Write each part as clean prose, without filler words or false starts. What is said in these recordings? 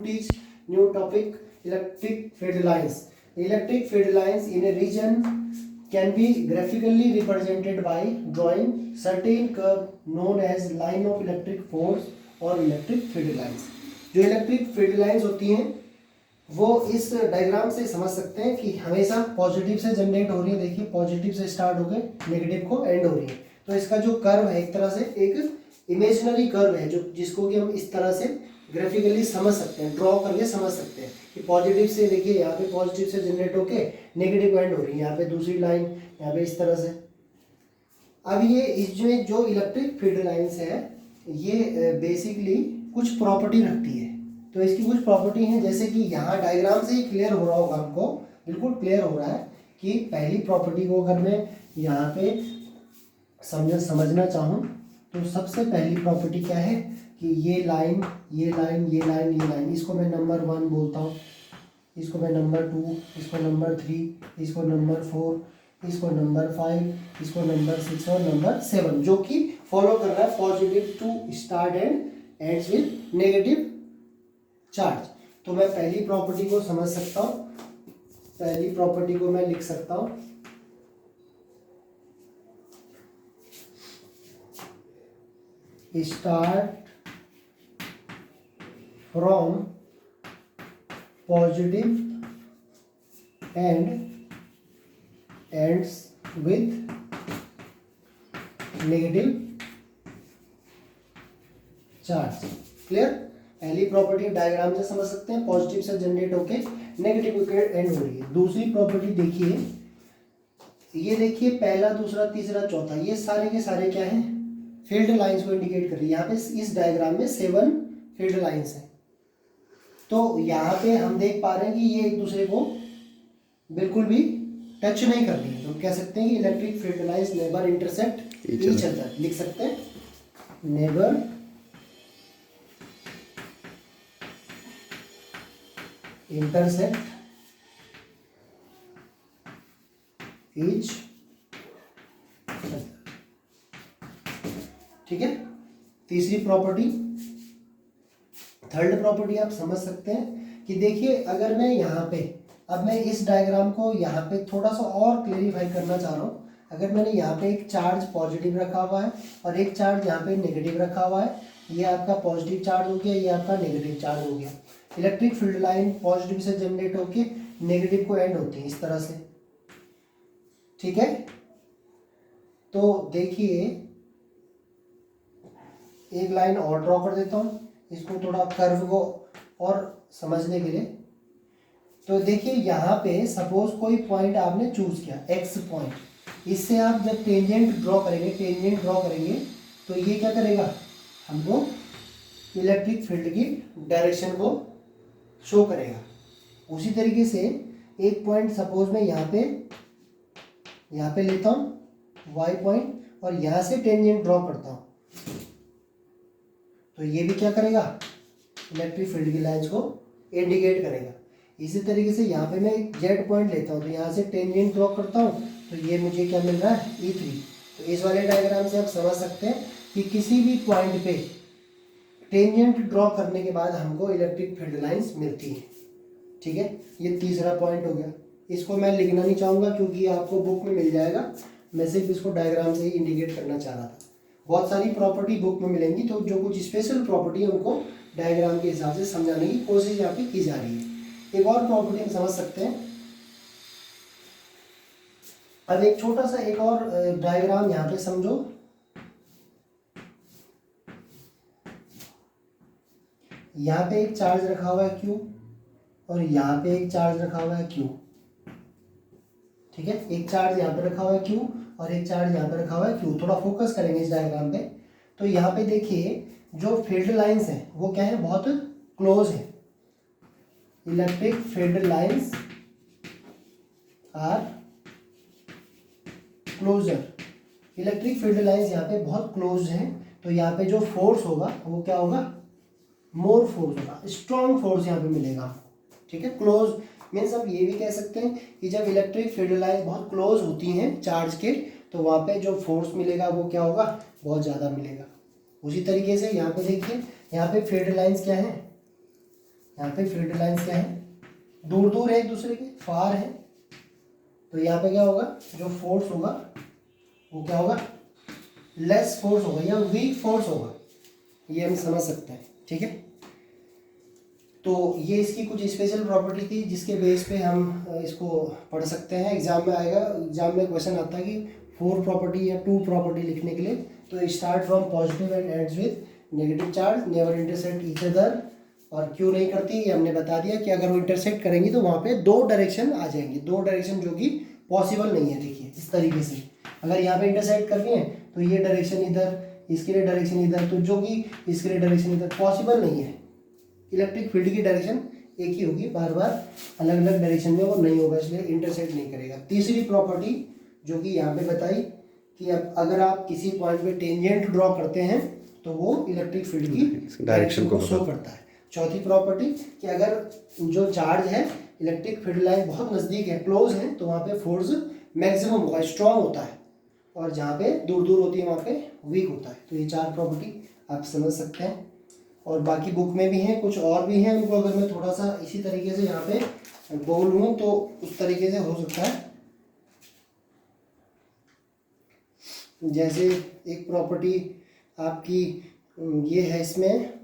Teach new topic, electric field lines. Electric field lines in a region can be graphically represented by drawing certain curve known as line of electric force और electric field lines. जो electric field lines होती हैं वो इस diagram से समझ सकते हैं कि हमेशा पॉजिटिव से जनरेट हो रही है। देखिए पॉजिटिव से स्टार्ट होकर नेगेटिव को एंड हो रही है। तो इसका जो कर्व है एक तरह से एक इमेजिनरी कर्व है जो जिसको कि हम इस तरह से ग्राफिकली समझ सकते हैं, ड्रॉ करके समझ सकते हैं कि पॉजिटिव से देखिए यहाँ पे पॉजिटिव से जनरेट होके नेगेटिव एंड हो रही है, यहाँ पे दूसरी लाइन यहाँ पे इस तरह से। अब ये इसमें जो इलेक्ट्रिक फील्ड लाइंस है ये बेसिकली कुछ प्रॉपर्टी रखती है। तो इसकी कुछ प्रॉपर्टी है जैसे कि यहाँ डायग्राम से ही क्लियर हो रहा होगा हमको, बिल्कुल क्लियर हो रहा है कि पहली प्रॉपर्टी को अगर मैं यहाँ पे समझना चाहूँ तो सबसे पहली प्रॉपर्टी क्या है कि ये लाइन ये लाइन ये लाइन ये लाइन, इसको मैं नंबर 1 बोलता हूँ, इसको मैं नंबर 2, इसको नंबर 3, इसको नंबर 4, इसको नंबर 5, इसको नंबर 6 और नंबर 7, जो कि फॉलो कर रहा है positive to start and ends with negative charge. तो मैं पहली प्रॉपर्टी को समझ सकता हूँ, पहली प्रॉपर्टी को मैं लिख सकता हूँ start from positive and ends with negative charge. Clear? पहली प्रॉपर्टी डायग्राम से समझ सकते हैं, पॉजिटिव से जनरेट होके नेगेटिव के एंड हो रही है। दूसरी प्रॉपर्टी देखिए, ये देखिए पहला दूसरा तीसरा चौथा ये सारे के सारे क्या हैं, फील्ड लाइंस को इंडिकेट कर रही है। यहाँ पे इस डायग्राम में 7 फील्ड लाइंस हैं। तो यहाँ पे हम देख पा रहे हैं कि ये एक दूसरे को बिल्कुल भी टच नहीं कर रही है। तो कह सकते हैं कि electric field lines never intersect each other, लिख सकते हैं नेवर इंटरसेक्ट ईच अदर। ठीक है, तीसरी प्रॉपर्टी, थर्ड प्रॉपर्टी आप समझ सकते हैं कि देखिए अगर मैं यहाँ पे अब मैं इस डायग्राम को यहाँ पे थोड़ा सा और क्लेरिफाई करना चाह रहा हूँ। अगर मैंने यहाँ पे एक चार्ज पॉजिटिव रखा हुआ है और एक चार्ज यहाँ पे नेगेटिव रखा हुआ है, ये आपका पॉजिटिव चार्ज हो गया, ये आपका नेगेटिव चार्ज हो गया। इलेक्ट्रिक फील्ड लाइन पॉजिटिव से जनरेट होके नेगेटिव को एंड होती है इस तरह से। ठीक है, तो देखिए एक लाइन और ड्रॉ कर देता हूँ इसको थोड़ा कर्व को और समझने के लिए। तो देखिए यहाँ पे सपोज कोई पॉइंट आपने चूज किया एक्स पॉइंट, इससे आप जब टेंजेंट ड्रॉ करेंगे तो ये क्या करेगा, हमको इलेक्ट्रिक फील्ड की डायरेक्शन को शो करेगा। उसी तरीके से एक पॉइंट सपोज मैं यहाँ पे लेता हूँ वाई पॉइंट और यहाँ से टेंजेंट ड्रॉ करता हूँ, तो ये भी क्या करेगा, इलेक्ट्रिक फील्ड की लाइंस को इंडिकेट करेगा। इसी तरीके से यहाँ पे मैं जेड पॉइंट लेता हूँ तो यहाँ से टेंजेंट ड्रॉ करता हूँ तो ये मुझे क्या मिल रहा है E3। तो इस वाले डायग्राम से आप समझ सकते हैं कि किसी भी पॉइंट पे टेंजेंट ड्रॉ करने के बाद हमको इलेक्ट्रिक फील्ड लाइंस मिलती है। ठीक है, ये तीसरा पॉइंट हो गया। इसको मैं लिखना नहीं चाहूँगा क्योंकि आपको बुक में मिल जाएगा, मैं सिर्फ इसको डायग्राम से ही इंडिकेट करना चाह रहा था। बहुत सारी प्रॉपर्टी बुक में मिलेंगी, तो जो कुछ स्पेशल प्रॉपर्टी है उनको डायग्राम के हिसाब से समझाने की कोशिश यहाँ पे की जा रही है। एक और प्रॉपर्टी हम समझ सकते हैं। अब एक छोटा सा एक और डायग्राम यहाँ पे समझो। यहाँ पे एक चार्ज रखा हुआ है Q और यहाँ पे एक चार्ज रखा हुआ है Q। ठीक है, एक चार्ज यहाँ पे रखा हुआ है Q और एक चार्ज यहाँ पे रखा हुआ है Q। थोड़ा फोकस करेंगे इस डायग्राम पे। तो यहाँ पे देखिए जो फील्ड लाइंस हैं वो क्या है, बहुत क्लोज है। Electric field lines are closer. Electric field lines यहाँ पे बहुत क्लोज हैं, तो यहाँ पे जो फोर्स होगा वो क्या होगा, मोर फोर्स होगा, स्ट्रॉन्ग फोर्स यहाँ पे मिलेगा आपको। ठीक है, क्लोज मीन्स आप ये भी कह सकते हैं कि जब इलेक्ट्रिक फील्ड लाइंस बहुत क्लोज होती हैं चार्ज के तो वहाँ पे जो फोर्स मिलेगा वो क्या होगा, बहुत ज़्यादा मिलेगा। उसी तरीके से यहाँ पे देखिए, यहाँ पे फील्ड लाइंस क्या है, यहाँ पे फील्ड लाइंस क्या है, दूर दूर है एक दूसरे के, फार है, तो यहाँ पे क्या होगा, जो फोर्स होगा वो क्या होगा, लेस फोर्स होगा या वीक फोर्स होगा, ये हम समझ सकते हैं। ठीक है, तो ये इसकी कुछ स्पेशल प्रॉपर्टी थी जिसके बेस पे हम इसको पढ़ सकते हैं। एग्जाम में आएगा, एग्जाम में क्वेश्चन आता है कि 4 प्रॉपर्टी या 2 प्रॉपर्टी लिखने के लिए, तो start from positive and ends with negative charge, never intersect each other. और क्यों नहीं करती ये हमने बता दिया कि अगर वो इंटरसेक्ट करेंगी तो वहाँ पे 2 डायरेक्शन आ जाएंगी, 2 डायरेक्शन जो कि पॉसिबल नहीं है। देखिए इस तरीके से अगर यहाँ पे इंटरसेक्ट कर रही है तो ये डायरेक्शन इधर, इसके लिए डायरेक्शन इधर, तो जो कि इसके लिए डायरेक्शन इधर पॉसिबल नहीं है। इलेक्ट्रिक फील्ड की डायरेक्शन एक ही होगी, बार बार अलग अलग डायरेक्शन में वो नहीं होगा, इसलिए इंटरसेक्ट नहीं करेगा। तीसरी प्रॉपर्टी जो कि यहाँ पे बताई कि अब अगर आप किसी पॉइंट पे टेंजेंट ड्रॉ करते हैं तो वो इलेक्ट्रिक फील्ड की डायरेक्शन को शो करता है। चौथी प्रॉपर्टी कि अगर जो चार्ज है इलेक्ट्रिक फील्ड लाइन बहुत नज़दीक है, क्लोज है, तो वहाँ पे फोर्स मैक्सिमम होगा, स्ट्रॉन्ग होता है, और जहाँ पे दूर दूर होती है वहाँ पे वीक होता है। तो ये 4 प्रॉपर्टी आप समझ सकते हैं, और बाकी बुक में भी हैं, कुछ और भी हैं, उनको अगर मैं थोड़ा सा इसी तरीके से यहाँ पे बोलूँ तो उस तरीके से हो सकता है। जैसे एक प्रॉपर्टी आपकी ये है, इसमें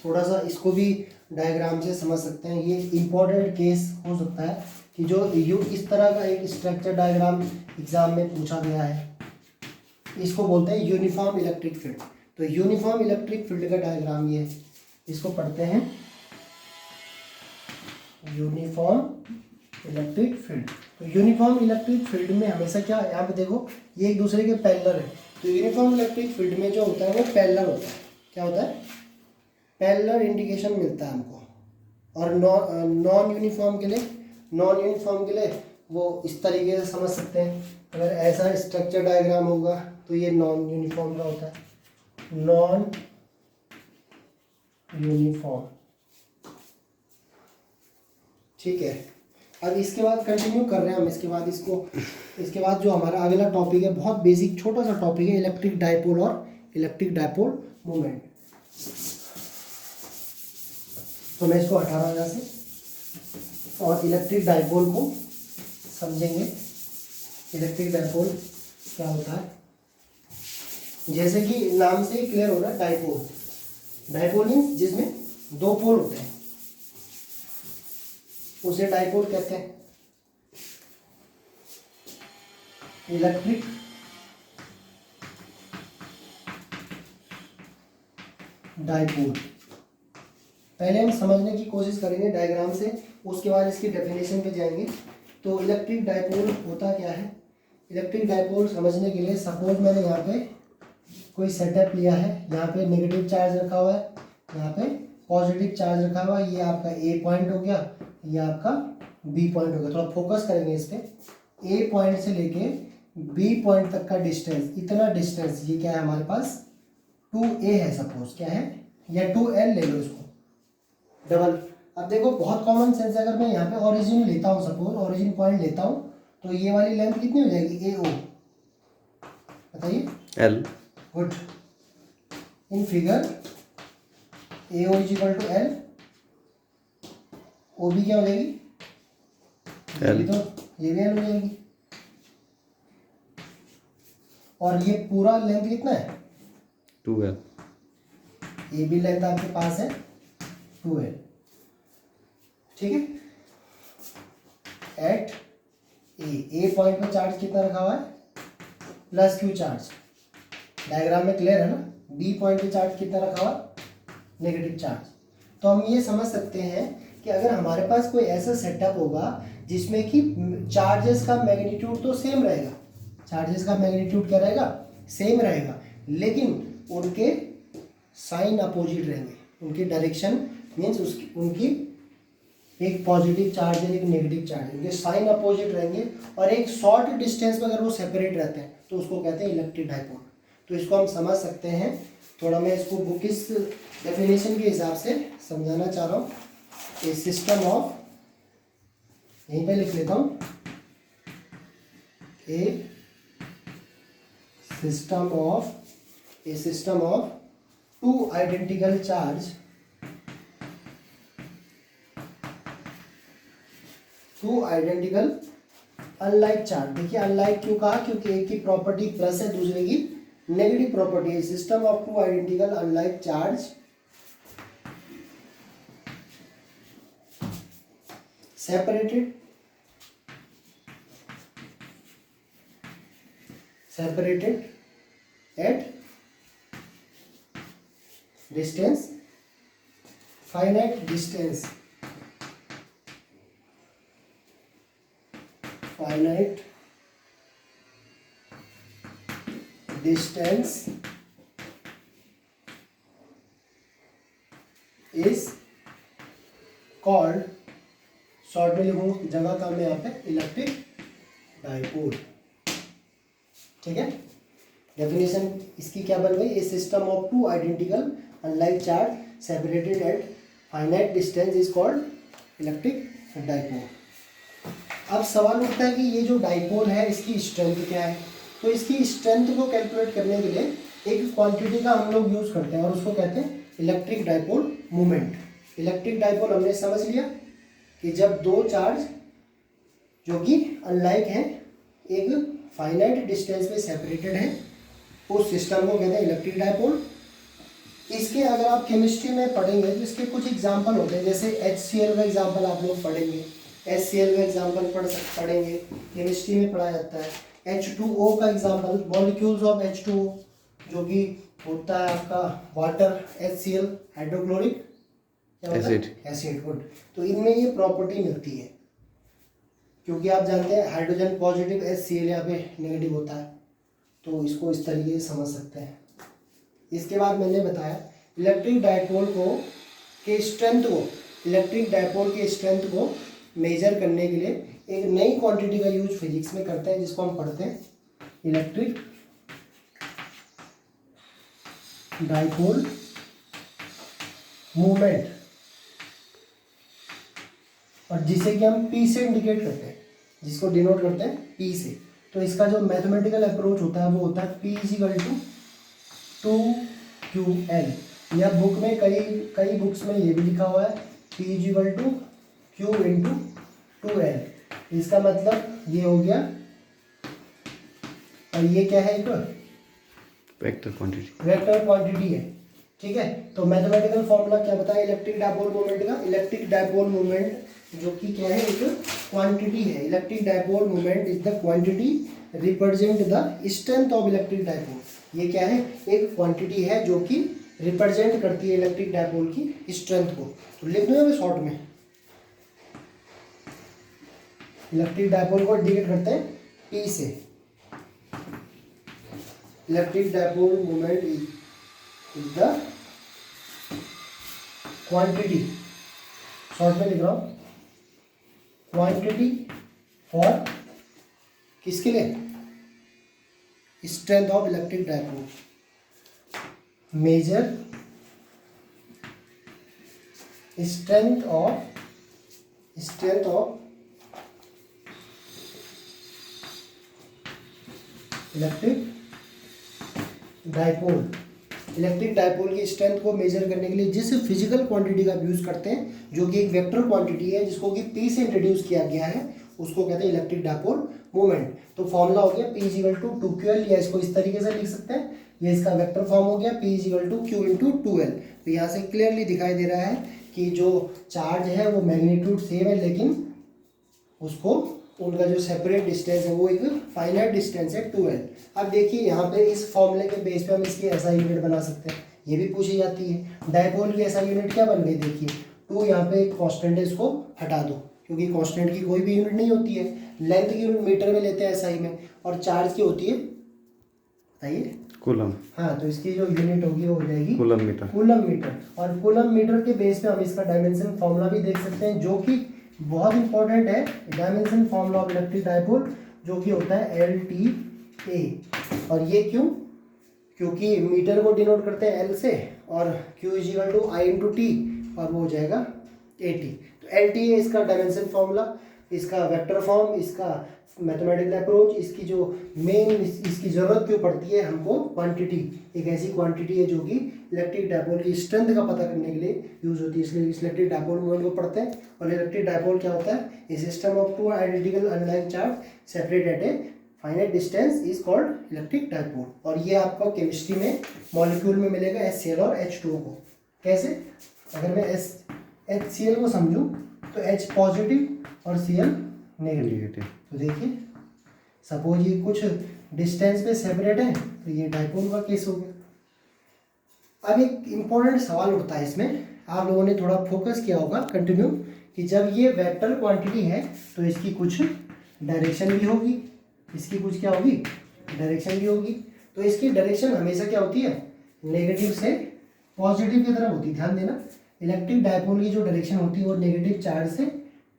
थोड़ा सा इसको भी डायग्राम से समझ सकते हैं। ये इम्पोर्टेंट केस हो सकता है कि जो इस तरह का एक स्ट्रक्चर डायग्राम एग्जाम में पूछा गया है, इसको बोलते हैं यूनिफॉर्म इलेक्ट्रिक फील्ड। तो यूनिफॉर्म इलेक्ट्रिक फील्ड का डायग्राम ये, इसको पढ़ते हैं यूनिफॉर्म इलेक्ट्रिक फील्ड। तो यूनिफॉर्म इलेक्ट्रिक फील्ड में हमेशा क्या, यहाँ पे देखो ये एक दूसरे के पैरेलल है, तो यूनिफॉर्म इलेक्ट्रिक फील्ड में जो होता है वो पैरेलल होता है। क्या होता है, पैरेलल इंडिकेशन मिलता है हमको। और नॉन यूनिफॉर्म के लिए वो इस तरीके से समझ सकते हैं, अगर ऐसा स्ट्रक्चर डायग्राम होगा तो ये नॉन यूनिफॉर्म का होता है, नॉन यूनिफॉर्म। ठीक है, अब इसके बाद कंटिन्यू कर रहे हैं हम, इसके बाद जो हमारा अगला टॉपिक है, बहुत बेसिक छोटा सा टॉपिक है, इलेक्ट्रिक डायपोल और इलेक्ट्रिक डायपोल मोमेंट। तो मैं इसको हटा रहा हूँ यहाँ से और इलेक्ट्रिक डायपोल को समझेंगे। इलेक्ट्रिक डायपोल क्या होता है, जैसे कि नाम से ही क्लियर हो रहा है, डायपोल। डायपोल मीन्स जिसमें 2 पोल होते हैं, उसे डायपोल कहते हैं। इलेक्ट्रिक डायपोल पहले हम समझने की कोशिश करेंगे डायग्राम से, उसके बाद इसकी डेफिनेशन पे जाएंगे। तो इलेक्ट्रिक डायपोल होता क्या है, इलेक्ट्रिक डायपोल समझने के लिए सपोज मैंने यहाँ पे कोई सेटअप लिया है, यहाँ पे नेगेटिव चार्ज रखा हुआ है, यहाँ पे पॉजिटिव चार्ज रखा हुआ है, ये आपका ए पॉइंट हो गया, ये आपका बी पॉइंट हो गया। थोड़ा फोकस करेंगे इस पर। ए पॉइंट से लेके बी पॉइंट तक का डिस्टेंस, इतना डिस्टेंस, ये क्या है हमारे पास 2a है सपोज, क्या है, या 2l ले लो इसको डबल। अब देखो बहुत कॉमन सेंस, अगर मैं यहाँ पे ओरिजिन लेता हूँ, सपोज ओरिजिन पॉइंट लेता हूँ, तो ये वाली लेंथ कितनी हो जाएगी, AO, बताइए, L। Good. In figure AO is equal to L, OB क्या हो जाएगी, L। तो ये भी L हो जाएगी। और ये पूरा लेंथ कितना है, 2L। ये भी लेंथ आपके पास है 2L, ठीक है। एट ए पॉइंट पे चार्ज कितना रखा हुआ है, प्लस क्यू चार्ज, डायग्राम में क्लियर है ना। बी पॉइंट पे चार्ज कितना रखा हुआ, नेगेटिव चार्ज। तो हम ये समझ सकते हैं कि अगर हमारे पास कोई ऐसा सेटअप होगा जिसमें कि चार्जेस का मैग्नीट्यूड तो सेम रहेगा, चार्जेस का मैग्नीट्यूड क्या रहेगा, सेम रहेगा, लेकिन उनके साइन अपोजिट रहेंगे, उनकी डायरेक्शन मीन्स उनकी एक पॉजिटिव चार्ज है एक नेगेटिव चार्ज है, उनके साइन अपोजिट रहेंगे, और एक शॉर्ट डिस्टेंस पर अगर वो सेपरेट रहते हैं तो उसको कहते हैं इलेक्ट्रिक डायपोल। तो इसको हम समझ सकते हैं, थोड़ा मैं इसको बुक इस डेफिनेशन के हिसाब से समझाना चाह रहा हूँ। ए सिस्टम ऑफ, यहीं पे लिख लेता हूँ, a system of 2 identical charge two identical unlike charge. देखिए अनलाइक क्यों कहा, क्योंकि एक की प्रॉपर्टी प्लस है दूसरे की नेगेटिव प्रॉपर्टी है। System of two identical unlike charge separated at distance, finite distance is called, short में लिखूँ जगह का मैं यहाँ पे इलेक्ट्रिक डाइपोल। ठीक है, डेफिनेशन इसकी क्या बन गई, a system of two identical unlike charge separated at finite distance is called electric dipole. अब सवाल उठता है कि ये जो डाइपोल है इसकी स्ट्रेंथ क्या है। तो इसकी स्ट्रेंथ को कैलकुलेट करने के लिए एक क्वांटिटी का हम लोग यूज करते हैं और उसको कहते हैं electric dipole moment. Electric dipole हमने समझ लिया कि जब दो चार्ज जो कि अनलाइक हैं एक फाइनाइट डिस्टेंस पे सेपरेटेड है उस सिस्टम को कहते हैं इलेक्ट्रिक डाइपोल। इसके अगर आप केमिस्ट्री में पढ़ेंगे तो इसके कुछ एग्जांपल होते हैं, जैसे HCl का एग्जांपल आप लोग पढ़ेंगे, HCl का एग्जांपल पढ़ेंगे, केमिस्ट्री में पढ़ा जाता है। H2O का एग्जांपल, मॉलिक्यूल्स ऑफ H2O जो कि होता है आपका water, HCl hydrochloric acid good. तो इनमें ये प्रॉपर्टी मिलती है क्योंकि आप जानते हैं हाइड्रोजन पॉजिटिव HCl यहाँ पे नेगेटिव होता है, तो इसको इस तरीके से समझ सकते हैं। इसके बाद मैंने बताया इलेक्ट्रिक डाइपोल के स्ट्रेंथ को मेजर करने के लिए एक नई क्वांटिटी का यूज फिजिक्स में करते हैं जिसको हम पढ़ते हैं इलेक्ट्रिक डाइपोल मूवमेंट, और जिसे कि हम P से इंडिकेट करते हैं, जिसको डिनोट करते हैं P से। तो इसका जो मैथमेटिकल अप्रोच होता है वो होता है P = 2QL, या बुक में कई बुक्स में ये भी लिखा हुआ है P = Q × 2L। इसका मतलब ये हो गया, और ये क्या है, एक वेक्टर क्वांटिटी है। ठीक है, तो मैथमेटिकल फॉर्मूला क्या बताया इलेक्ट्रिक डाइपोल मोमेंट का। इलेक्ट्रिक डाइपोल मोमेंट जो कि क्या है, एक क्वांटिटी है। Electric dipole moment is the quantity represent the strength of electric dipole. ये क्या है, एक क्वांटिटी है जो कि रिप्रेजेंट करती है इलेक्ट्रिक डाइपोल की स्ट्रेंथ को। तो लिख दो यहाँ शॉर्ट में, इलेक्ट्रिक डाइपोल को इंडिकेट करते हैं P से। Electric dipole moment is the quantity, short में लिख रहा हूँ, क्वांटिटी फॉर किसके लिए, strength of electric dipole, measure strength of electric dipole. Electric dipole की स्ट्रेंथ को मेजर करने के लिए जिस फिजिकल क्वांटिटी का यूज करते हैं जो कि एक वेक्टर क्वांटिटी है जिसको कि P से इंट्रोड्यूस किया गया है उसको कहते हैं इलेक्ट्रिक डाइपोल मोमेंट। तो फॉर्मूला हो गया P = 2QL, या इसको इस तरीके से लिख सकते हैं, ये इसका वेक्टर फॉर्म हो गया P = Q × 2L। तो यहाँ से क्लियरली दिखाई दे रहा है कि जो चार्ज है वो मैग्नीट्यूड सेम है, लेकिन उसको उनका जो सेपरेट डिस्टेंस है वो एक फाइनाइट डिस्टेंस है 2L। अब देखिए यहाँ पे इस फॉर्मूले के बेस पे हम इसकी ऐसा यूनिट बना सकते हैं, ये भी पूछी जाती है। डाइपोल की ऐसा यूनिट क्या बन गई, देखिए 2 यहाँ पे एक कांस्टेंट है, इसको हटा दो क्योंकि कांस्टेंट की कोई भी यूनिट नहीं होती है। लेंथ की यूनिट मीटर में लेते हैं SI में, और चार्ज की होती है बताइए कूलम। हाँ, तो इसकी जो यूनिट होगी वो हो जाएगी कूलम मीटर। और कूलम मीटर के बेस पे हम इसका डायमेंशन फॉर्मूला भी देख सकते हैं जो कि बहुत इंपॉर्टेंट है, dimension formula of electric dipole, जो कि होता है LTA। और ये क्यों, क्योंकि मीटर को डिनोट करते हैं L से, और Q = I × T, और वो हो जाएगा AT। तो LTA इसका डायमेंशन फॉर्मूला। इसका वेक्टर फॉर्म, इसका मैथमेटिकल अप्रोच, इसकी जो मेन इसकी ज़रूरत क्यों पड़ती है हमको, क्वांटिटी, एक ऐसी क्वांटिटी है जो कि इलेक्ट्रिक डायपोल की स्ट्रेंथ का पता करने के लिए यूज़ होती है, इसलिए इलेक्ट्रिक डायपोल मोमेंट को पढ़ते हैं। और इलेक्ट्रिक डायपोल क्या होता है, a system of two identical unlike charge separate at a finite distance is called electric dipole. और ये आपको केमिस्ट्री में मॉलिक्यूल में मिलेगा HCl और H2O को। कैसे, अगर मैं HCl को समझूं तो H पॉजिटिव और Cl नेगेटिव। तो देखिए सपोज ये कुछ डिस्टेंस पे सेपरेट है तो ये डायपोल का केस हो गया। अब एक इम्पोर्टेंट सवाल उठता है इसमें, आप लोगों ने थोड़ा फोकस किया होगा कंटिन्यू, कि जब ये वेक्टर क्वांटिटी है तो इसकी कुछ डायरेक्शन भी होगी, इसकी कुछ क्या होगी, डायरेक्शन भी होगी। तो इसकी डायरेक्शन हमेशा क्या होती है, नेगेटिव से पॉजिटिव की तरफ होती है। ध्यान देना, इलेक्ट्रिक डायपोल की जो डायरेक्शन होती है वो नेगेटिव चार्ज से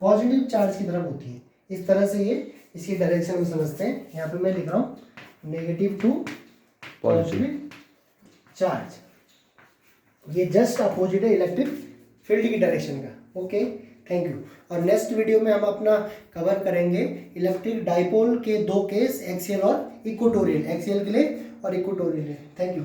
पॉजिटिव चार्ज की तरफ होती है। इस तरह से ये इसकी डायरेक्शन में समझते हैं। यहाँ पे मैं लिख रहा हूँ नेगेटिव टू पॉजिटिव चार्ज, ये जस्ट अपोजिट है इलेक्ट्रिक फील्ड की डायरेक्शन का। Okay, thank you. और नेक्स्ट वीडियो में हम अपना कवर करेंगे इलेक्ट्रिक डायपोल के दो केस, एक्सियल और इक्वेटोरियल, एक्सियल के लिए और इक्वेटोरियल। Thank you.